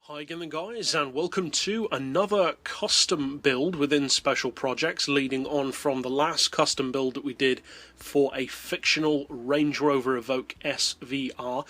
Hi again guys, and welcome to another custom build within Special Projects, leading on from the last custom build that we did for a fictional Range Rover Evoque SVR.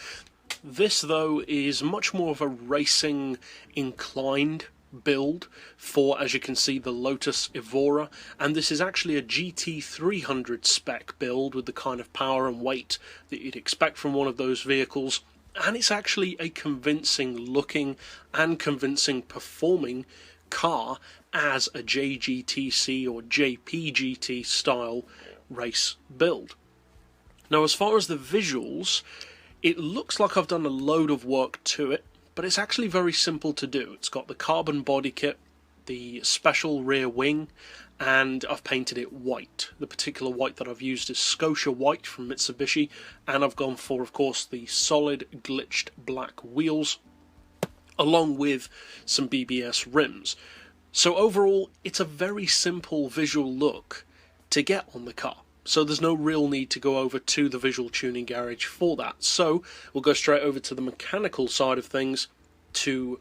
This though is much more of a racing inclined build for, as you can see, the Lotus Evora, and this is actually a GT300 spec build with the kind of power and weight that you'd expect from one of those vehicles. And it's actually a convincing looking and convincing performing car as a JGTC or JPGT style race build. Now, as far as the visuals, it looks like I've done a load of work to it, but it's actually very simple to do. It's got the carbon body kit, the special rear wing, and I've painted it white. The particular white that I've used is Scotia White from Mitsubishi, and I've gone for, of course, the solid glitched black wheels, along with some BBS rims. So overall, it's a very simple visual look to get on the car. So there's no real need to go over to the visual tuning garage for that. So we'll go straight over to the mechanical side of things to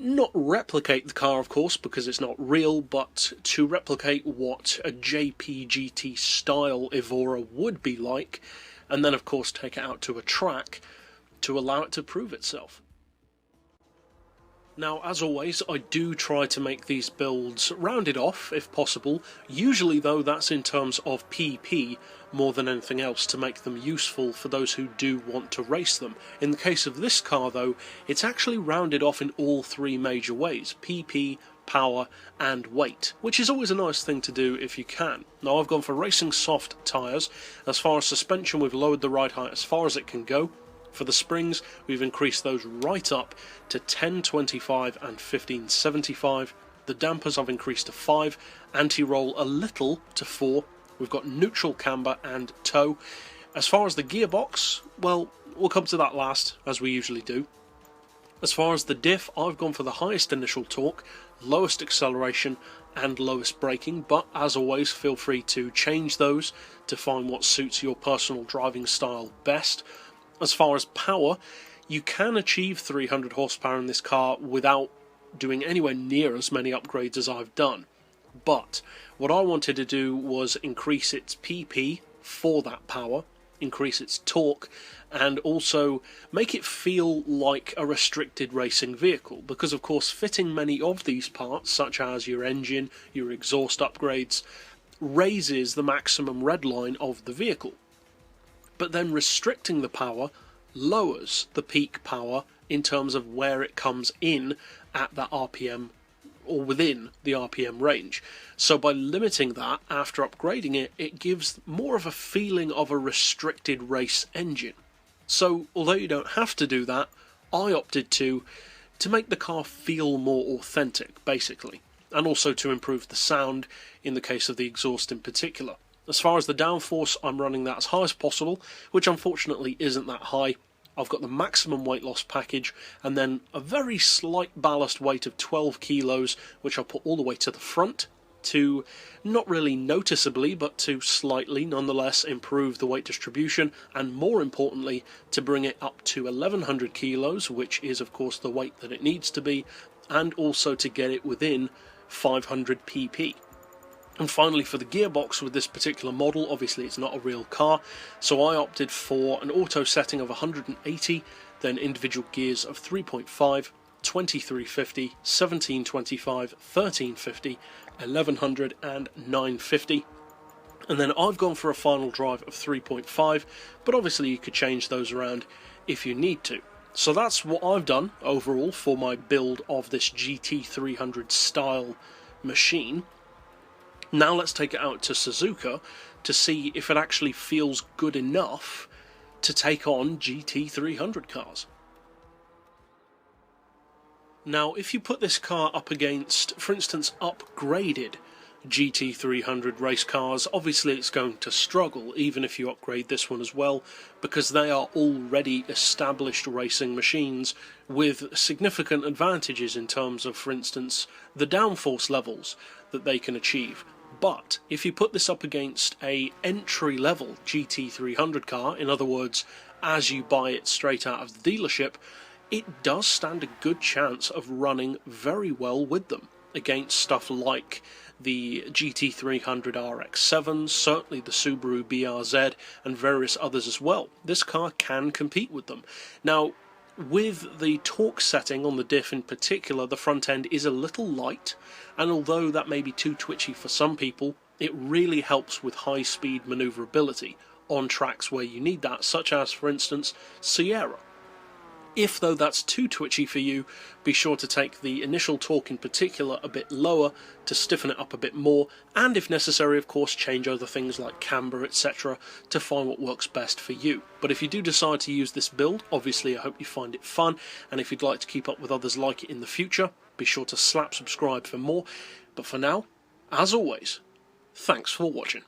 not replicate the car, of course, because it's not real, but to replicate what a JPGT style Evora would be like, and then of course take it out to a track to allow it to prove itself. Now, as always, I do try to make these builds rounded off, if possible. Usually, though, that's in terms of PP more than anything else, to make them useful for those who do want to race them. In the case of this car, though, it's actually rounded off in all three major ways: PP, power, and weight, which is always a nice thing to do if you can. Now, I've gone for racing soft tyres. As far as suspension, we've lowered the ride height as far as it can go. For the springs, we've increased those right up to 1025 and 1575. The dampers I've increased to 5, anti-roll a little to 4. We've got neutral camber and tow. As far as the gearbox, well, we'll come to that last, as we usually do. As far as the diff, I've gone for the highest initial torque, lowest acceleration and lowest braking, but as always, feel free to change those to find what suits your personal driving style best. As far as power, you can achieve 300 horsepower in this car without doing anywhere near as many upgrades as I've done. But what I wanted to do was increase its PP for that power, increase its torque, and also make it feel like a restricted racing vehicle, because of course fitting many of these parts, such as your engine, your exhaust upgrades, raises the maximum redline of the vehicle. But then restricting the power lowers the peak power in terms of where it comes in at that RPM or within the RPM range. So by limiting that after upgrading it, it gives more of a feeling of a restricted race engine. So although you don't have to do that, I opted to make the car feel more authentic, basically, and also to improve the sound in the case of the exhaust in particular. As far as the downforce, I'm running that as high as possible, which unfortunately isn't that high. I've got the maximum weight loss package, and then a very slight ballast weight of 12 kilos, which I'll put all the way to the front to, not really noticeably, but to slightly nonetheless improve the weight distribution, and more importantly, to bring it up to 1100 kilos, which is of course the weight that it needs to be, and also to get it within 500 pp. And finally, for the gearbox with this particular model, obviously it's not a real car, so I opted for an auto setting of 180, then individual gears of 3.5, 2350, 1725, 1350, 1100 and 950. And then I've gone for a final drive of 3.5, but obviously you could change those around if you need to. So that's what I've done overall for my build of this GT300 style machine. Now let's take it out to Suzuka to see if it actually feels good enough to take on GT300 cars. Now, if you put this car up against, for instance, upgraded GT300 race cars, obviously it's going to struggle, even if you upgrade this one as well, because they are already established racing machines with significant advantages in terms of, for instance, the downforce levels that they can achieve. But if you put this up against a entry-level GT300 car, in other words, as you buy it straight out of the dealership, it does stand a good chance of running very well with them against stuff like the GT300 RX-7, certainly the Subaru BRZ, and various others as well. This car can compete with them. Now, with the torque setting on the diff in particular, the front end is a little light, and although that may be too twitchy for some people, it really helps with high-speed manoeuvrability on tracks where you need that, such as, for instance, Sierra. If, though, that's too twitchy for you, be sure to take the initial torque in particular a bit lower to stiffen it up a bit more, and if necessary, of course, change other things like camber, etc. to find what works best for you. But if you do decide to use this build, obviously I hope you find it fun, and if you'd like to keep up with others like it in the future, be sure to slap subscribe for more. But for now, as always, thanks for watching.